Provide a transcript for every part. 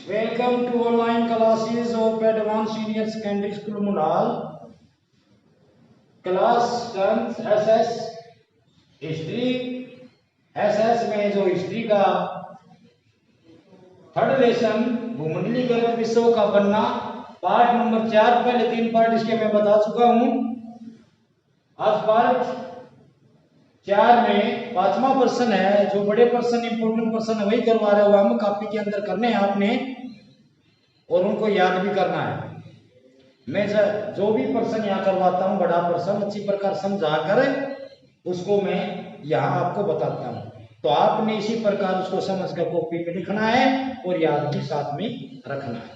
Welcome to online classes of Advanced Senior Secondary School Munal. Class 10th SS history. SS में जो history का third lesson भूमंडलीकरण विश्व का बनना पार्ट नंबर 4, पहले 3 पार्ट इसके मैं बता चुका हूं। आज पार्ट 4 में 5वां प्रश्न है, जो बड़े प्रश्न इंपोर्टेंट प्रश्न है वही करवा रहे हो हम, कॉपी के अंदर करने हैं आपने और उनको याद भी करना है। मैं जो भी प्रश्न यहाँ करवाता हूँ बड़ा प्रश्न अच्छी प्रकार समझा कर उसको मैं यहाँ आपको बताता हूँ, तो आपने इसी प्रकार उसको समझ कर कॉपी में लिखना है और याद भी साथ में रखना है।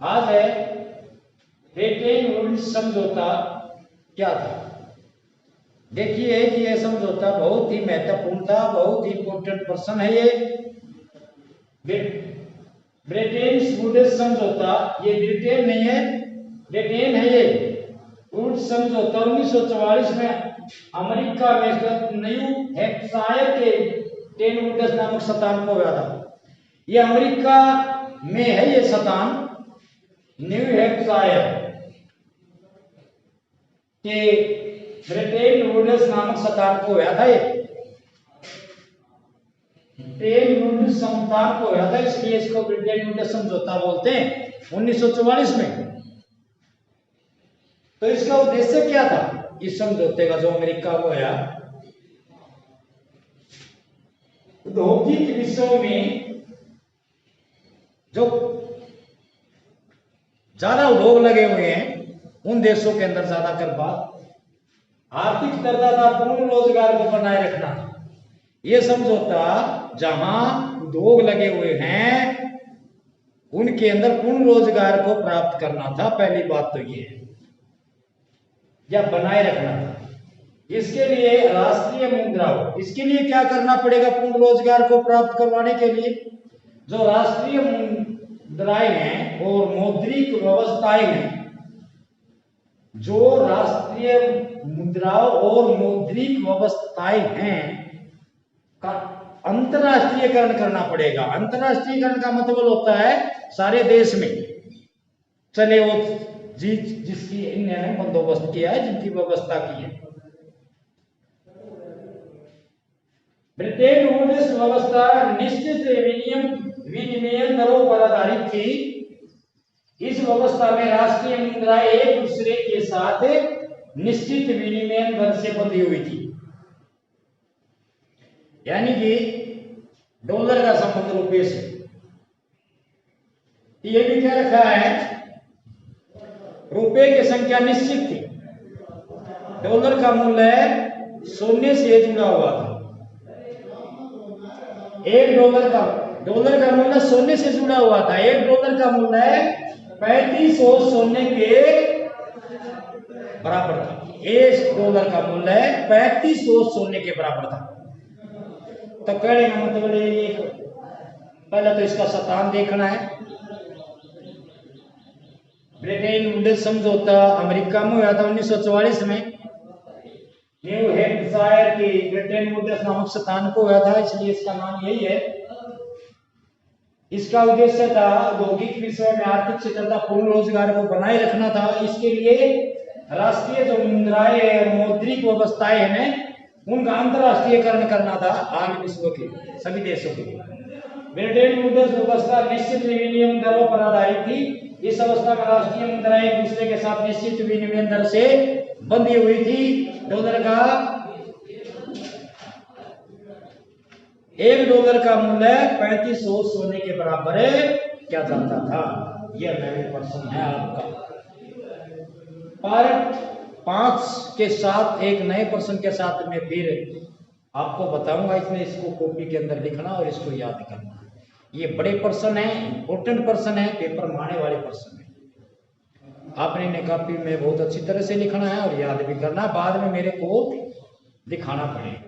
आज है ब्रेटन वुड्स समझौता क्या था। देखिए कि यह समझौता बहुत ही महत्वपूर्ण था, बहुत ही इंपॉर्टेंट प्रश्न है ये। ब्रेटन वुड्स समझौता, ये ब्रिटेन नहीं है, ब्रिटेन है ये। वुड्स समझौता 1944 में अमेरिका में न्यू हैम्पशायर के टेन वुड्स नामक स्थान पर हुआ था। ये अमेरिका में है ये स्थान, न्यू हैम्पशायर के ब्रिटेन वुड्स नामक स्थान को हुआ था। ये टेन वुड्स स्थान को हुआ था, इसलिए इसको ब्रिटेन वुड्स समझौता बोलते हैं 1944 में। तो इसका उद्देश्य क्या था इस समझौते का जो अमेरिका को हुआ? औद्योगिक विश्व में जो ज्यादा उद्योग लगे हुए हैं उन देशों के अंदर ज्यादातर बात आर्थिक दर्जा पूर्ण रोजगार को बनाए रखना था। यह समझौता जहां उद्योग लगे हुए हैं उनके अंदर पूर्ण रोजगार को प्राप्त करना था, पहली बात तो यह है, या बनाए रखना था। इसके लिए राष्ट्रीय मुद्रा हो, इसके लिए क्या करना पड़ेगा? पूर्ण रोजगार को प्राप्त करवाने के लिए जो राष्ट्रीय मुद्राएं हैं और मौद्रिक व्यवस्थाएं हैं, जो राष्ट्रीय मुद्राओं और मौद्रिक व्यवस्थाएं हैं का अंतरराष्ट्रीयकरण करना पड़ेगा। अंतरराष्ट्रीयकरण का मतलब होता है सारे देश में चले वो जिसकी इन्होंने बंदोबस्त किया है, जिनकी व्यवस्था की है। ब्रिटेन वुड्स व्यवस्था निश्चित विनिमय दरों पर आधारित थी। इस व्यवस्था में राष्ट्रीय मुद्राएं एक दूसरे के साथ निश्चित विनिमय दर से बंधी हुई थी, यानी कि डॉलर का संबंध रुपये से। ये भी क्या रखा है? रुपये की संख्या निश्चित थी। डॉलर का मूल्य सोने से जुड़ा हुआ था। एक डॉलर का मूल्य सोने से जुड़ा हुआ था। एक डॉलर का मूल्य 3500 सोने के बराबर था। एक डॉलर का मूल्य 3500 सोने के बराबर था। तो कहने का मतलब ये, पहले तो इसका स्थान देखना है। ब्रिटेन वुड्स समझौता अमेरिका में हुआ था 1944 में। न्यू हैम्पशायर की ब्रिटेन वुड्स नामक स्थान को हुआ था, इसलिए इसका नाम यही है। इसका उद्देश्य था औद्योगिक विश्व में आर्थिक स्थिरता पूर्ण रोजगार को बनाए रखना था। इसके लिए राष्ट्रीय जो मुद्राएं मौद्रिक व्यवस्थाएं हैं उनका अंतरराष्ट्रीयकरण करना था आम विश्व के सभी देशों के लिए। ब्रिटेन वुड्स व्यवस्था निश्चित विनिमय दरों पर आधारित थी। इस अवस्था में राष्ट्रीय मुद्राएं एक दूसरे के साथ निश्चित विनिमय दर से बंधी हुई थी। डॉलर का $1 का मूल्य 3500 सोने के बराबर क्या जाता था। यह नया प्रश्न है आपका। पार्ट 5 के साथ एक नए प्रश्न के साथ मैं फिर आपको बताऊंगा, इसमें इसको कॉपी के अंदर लिखना और इसको याद करना। ये बड़े प्रश्न है, इंपोर्टेंट प्रश्न है, पेपर में आने वाले प्रश्न है। आपने इन्हें कॉपी में बहुत अच्छी तरह से लिखना है और याद भी करना, बाद में मेरे को दिखाना पड़ेगा।